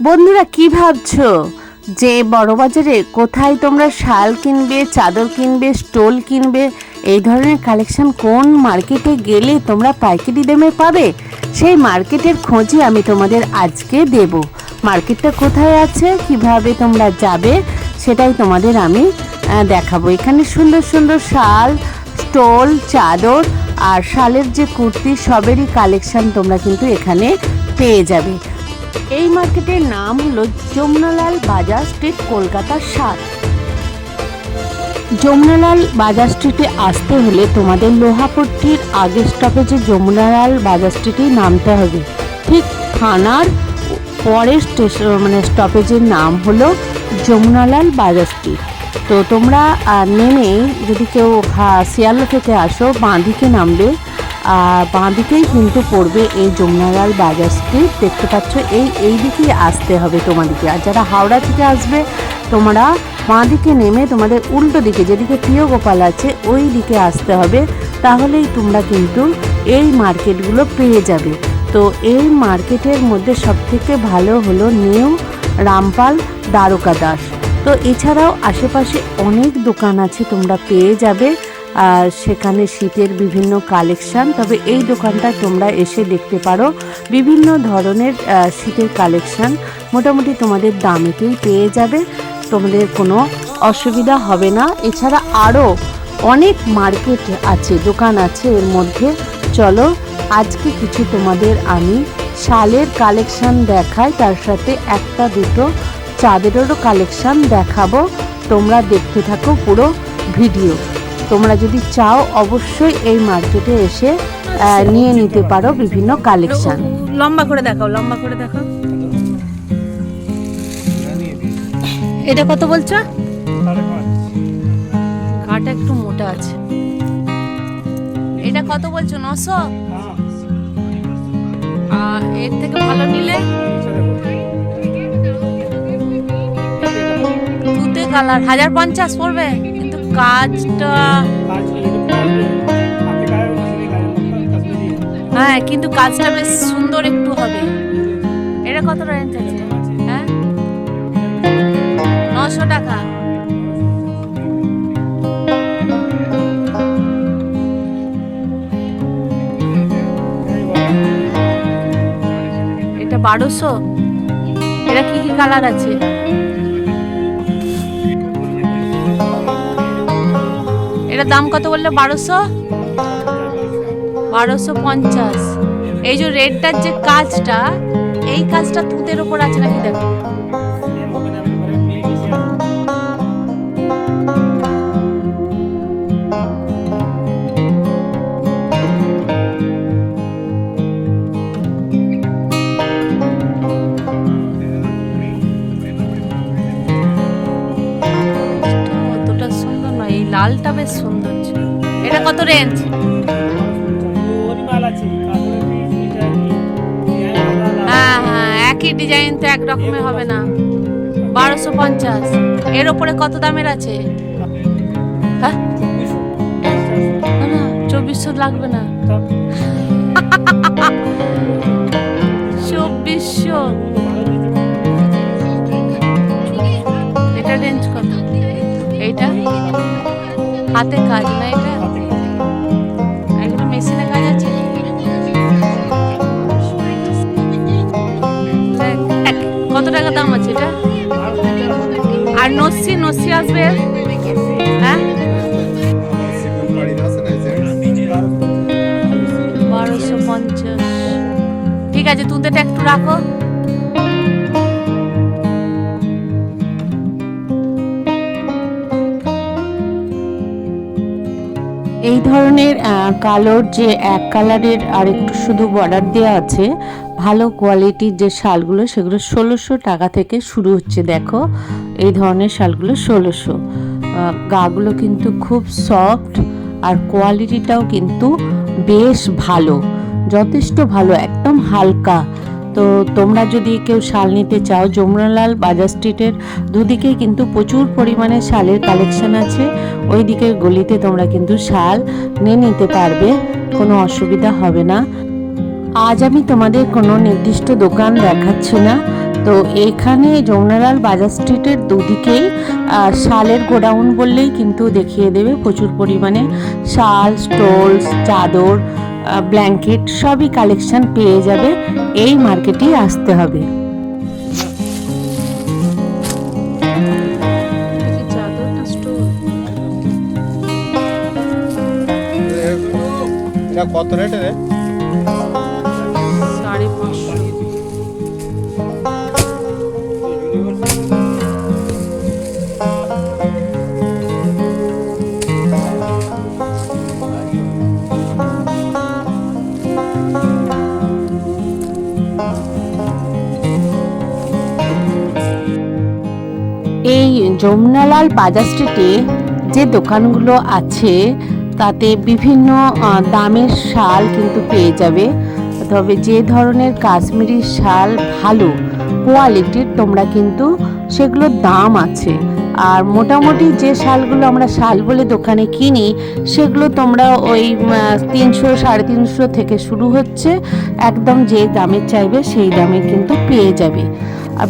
বন্ধুরা কি ভাবছো যে বড়বাজারে কোথায় তোমরা শাল কিনবে, চাদর কিনবে, স্টোল কিনবে, এই ধরনের কালেকশন কোন মার্কেটে গেলে তোমরা পাইকারি দামে পাবে? সেই মার্কেটের খোঁজই আমি তোমাদের আজকে দেব। মার্কেটটা কোথায় আছে, কিভাবে তোমরা যাবে, সেটাই তোমাদের আমি দেখাবো। এখানে সুন্দর সুন্দর শাল, স্টোল, চাদর আর শালের যে কুর্তি, সবেরই কালেকশন তোমরা কিন্তু এখানে পেয়ে যাবে। এই মার্কেটের নাম হলো যমুনালাল বাজার স্ট্রিট, কলকাতা 7। যমুনালাল বাজার স্ট্রিটে আসতে হলে তোমাদের লোহাপট্টির আগের স্টপেজে যমুনালাল বাজার স্ট্রিটেই নামতে হবে। ঠিক থানার পরের স্টেশন স্টপেজের নাম হলো যমুনালাল বাজার স্ট্রিট। তো তোমরা নেমে যদি কেউ শিয়ালদা থেকে আসো, বাঁদিকে নামবে, বাঁদিকেই কিন্তু পড়বে এই যমুনালাল বাজার স্ট্রিট। দেখতে পাচ্ছ এই দিকেই আসতে হবে তোমাদেরকে। আর যারা হাওড়া থেকে আসবে, তোমরা বাঁদিকে নেমে তোমাদের উল্টো দিকে, যেদিকে প্রিয় গোপাল আছে, ওই দিকে আসতে হবে। তাহলেই তোমরা কিন্তু এই মার্কেটগুলো পেয়ে যাবে। তো এই মার্কেটের মধ্যে সবথেকে ভালো হলো নিউ রামপাল দ্বারকা দাস। তো এছাড়াও আশেপাশে অনেক দোকান আছে, তোমরা পেয়ে যাবে আর সেখানে শীতের বিভিন্ন কালেকশান। তবে এই দোকানটা তোমরা এসে দেখতে পারো, বিভিন্ন ধরনের শীতের কালেকশান মোটামুটি তোমাদের দামেতেই পেয়ে যাবে, তোমাদের কোনো অসুবিধা হবে না। এছাড়া আরও অনেক মার্কেট আছে, দোকান আছে এর মধ্যে। চলো আজকে কিছু তোমাদের আমি শালের কালেকশান দেখাই, তার সাথে একটা দুটো চাদরেরও কালেকশান দেখাবো। তোমরা দেখতে থাকো পুরো ভিডিও। তোমরা যদি চাও অবশ্যই এই মার্কেটে এসে নিয়ে নিতে পারো বিভিন্ন কালেকশান। লম্বা করে দেখাও, লম্বা করে দেখাও। এটা কত বলছো? কাটা একটু মোটা আছে। এটা কত বলছো? 900? আর এর থেকে ভালো নিলে তুতে কালার 1050 পড়বে, কিন্তু কাজটা হ্যাঁ, কিন্তু কাজটা বেশ সুন্দর একটু হবে। এটা কত রেঞ্জ আছে? হ্যাঁ, 900 টাকা। এটা 1200। এটা কি কি কালার আছে? এটা দাম কত বললে? 1250। এই যে রেডটার যে কাজটা, এই কাজটা তুতের উপর আছে নাকি দেখো। অতটা সুন্দর নয়, এই লালটা বেশ সুন্দর। এটা কত রেঞ্জ? হ্যাঁ হ্যাঁ, একই ডিজাইন তো এক রকমের হবে না। 1250। এর উপরে কত দামের আছে? হ্যাঁ, 2400 লাগবে না। 2400। এটা রেঞ্জ কত? এইটা হাতে কাজ না, এটা এগুলো মেশিনে কাজ আছে। কত টাকা দাম আছে এটা? আর নসি আসবে? হ্যাঁ, 1250। ঠিক আছে, তুঁতেটা একটু রাখো। এই ধরনের কালোর যে এক কালারের আর একটু শুধু বর্ডার দেওয়া আছে, ভালো কোয়ালিটির যে শালগুলো, সেগুলো 1600 টাকা থেকে শুরু হচ্ছে। দেখো এই ধরনের শালগুলো 1600। গাগুলো কিন্তু খুব সফট আর কোয়ালিটিটাও কিন্তু বেশ ভালো, যথেষ্ট ভালো, একদম হালকা। তো তোমরা যদি কেউ শাল নিতে চাও, যমুনালাল বাজার স্ট্রিটের দুদিকেই কিন্তু প্রচুর পরিমাণে শালের কালেকশন আছে। ওই দিকের গলিতে তোমরা কিন্তু শাল নিয়ে নিতে পারবে, কোনো অসুবিধা হবে না। আজ আমি তোমাদের কোনো নির্দিষ্ট দোকান দেখাচ্ছি না, তো এখানে যমুনালাল বাজার স্ট্রিটের দুদিকেই শালের গোডাউন বললেই কিন্তু দেখিয়ে দেবে। প্রচুর পরিমাণে শাল, স্টোলস, চাদর, ব্ল্যাঙ্কেট সবই কালেকশন পেয়ে যাবে। এই মার্কেটেই আসতে হবে। এটা কত রেটে রে? 550। এই যমুনালাল বাজার স্ট্রিটে যে দোকানগুলো আছে তাতে বিভিন্ন দামের শাল কিন্তু পেয়ে যাবে। তবে যে ধরনের কাশ্মীরি শাল ভালো কোয়ালিটির তোমরা কিন্তু সেগুলোর দাম আছে। আর মোটামুটি যে শালগুলো আমরা শাল বলে দোকানে কিনি সেগুলো তোমরা ওই 300 350 থেকে শুরু হচ্ছে, একদম যে দামে চাইবে সেই দামে কিন্তু পেয়ে যাবে।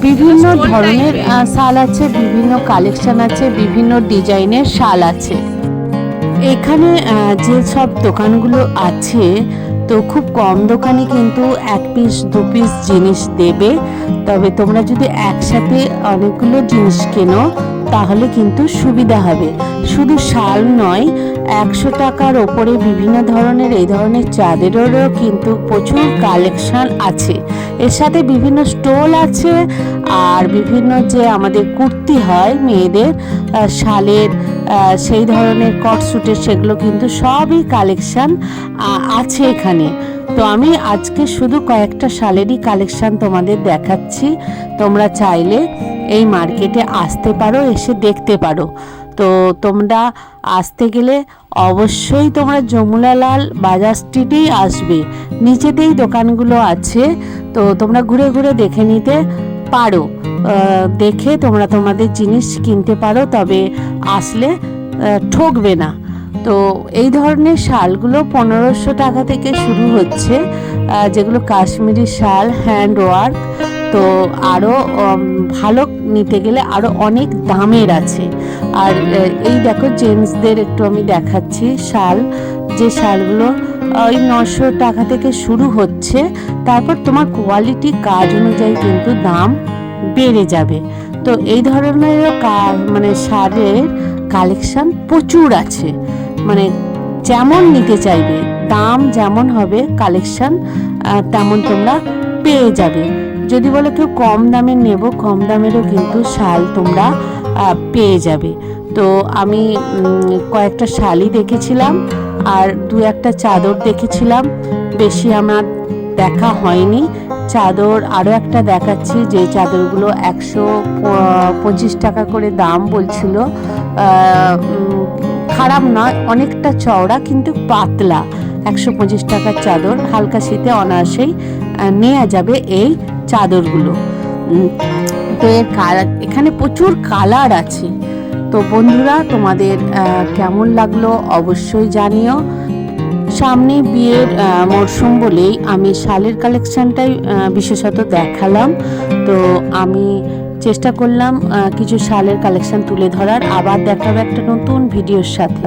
বিভিন্ন ধরনের শাল আছে, বিভিন্ন কালেকশন আছে, বিভিন্ন ডিজাইনের শাল আছে। এখানে যে সব দোকানগুলো আছে তো খুব কম দোকানে কিন্তু 1 পিস 2 পিস জিনিস দেবে। তবে তোমরা যদি একসাথে অনেকগুলো জিনিস কেনো তাহলে কিন্তু সুবিধা হবে। শুধু শাল নয়, 100 টাকার ওপরে বিভিন্ন ধরনের এই ধরনের চাদরেরও কিন্তু প্রচুর কালেকশন আছে। এর সাথে বিভিন্ন স্টোল আছে, আর বিভিন্ন যে আমাদের কুর্তি হয় মেয়েদের শালের সেই ধরনের কটস্যুটের সেগুলো কিন্তু সবই কালেকশন আছে এখানে। তো আমি আজকে শুধু কয়েকটা শালেরই কালেকশন তোমাদের দেখাচ্ছি। তোমরা চাইলে এই মার্কেটে আসতে পারো, এসে দেখতে পারো। তো তোমরা আসতে গেলে অবশ্যই তোমরা যমুনালাল বাজার স্ট্রিটেই আসবে। নিচেতেই দোকানগুলো আছে, তো তোমরা ঘুরে ঘুরে দেখে নিতে পারো। দেখে তোমরা তোমাদের জিনিস কিনতে পারো, তবে আসলে ঠকবে না। তো এই ধরনের শালগুলো 1500 টাকা থেকে শুরু হচ্ছে, যেগুলো কাশ্মীরি শাল হ্যান্ড ওয়ার্ক। তো আরও ভালো নিতে গেলে আরও অনেক দামের আছে। আর এই দেখো জেন্টসদের একটু আমি দেখাচ্ছি শাল, যে শালগুলো ওই 900 টাকা থেকে শুরু হচ্ছে। তারপর তোমার কোয়ালিটি কাজ অনুযায়ী কিন্তু দাম বেড়ে যাবে। তো এই ধরনের মানে শালের কালেকশন প্রচুর আছে, মানে যেমন নিতে চাইবে দাম যেমন হবে কালেকশন তেমন তোমরা পেয়ে যাবে। যদি বলো কেউ কম দামের নেব, কম দামেরও কিন্তু শাল তোমরা পেয়ে যাবে। তো আমি কয়েকটা শালই দেখেছিলাম আর 2-1টা চাদর দেখেছিলাম, বেশি আমার দেখা হয়নি। চাদর আরও একটা দেখাচ্ছি, যে চাদরগুলো 125 টাকা করে দাম বলছিল। খারাপ নয়, অনেকটা চওড়া কিন্তু পাতলা। 125 টাকার চাদর হালকা শীতে অনায়াসেই নেওয়া যাবে এই চাদরগুলো। তো এর এখানে প্রচুর কালার আছে। তো বন্ধুরা তোমাদের কেমন লাগলো অবশ্যই জানিও। সামনে বিয়ের মরশুম বলেই আমি শালের কালেকশনটাই বিশেষত দেখালাম। তো আমি চেষ্টা করলাম কিছু শালের কালেকশন তুলে ধরার। আবার দেখাবো একটা নতুন ভিডিওর সাথে।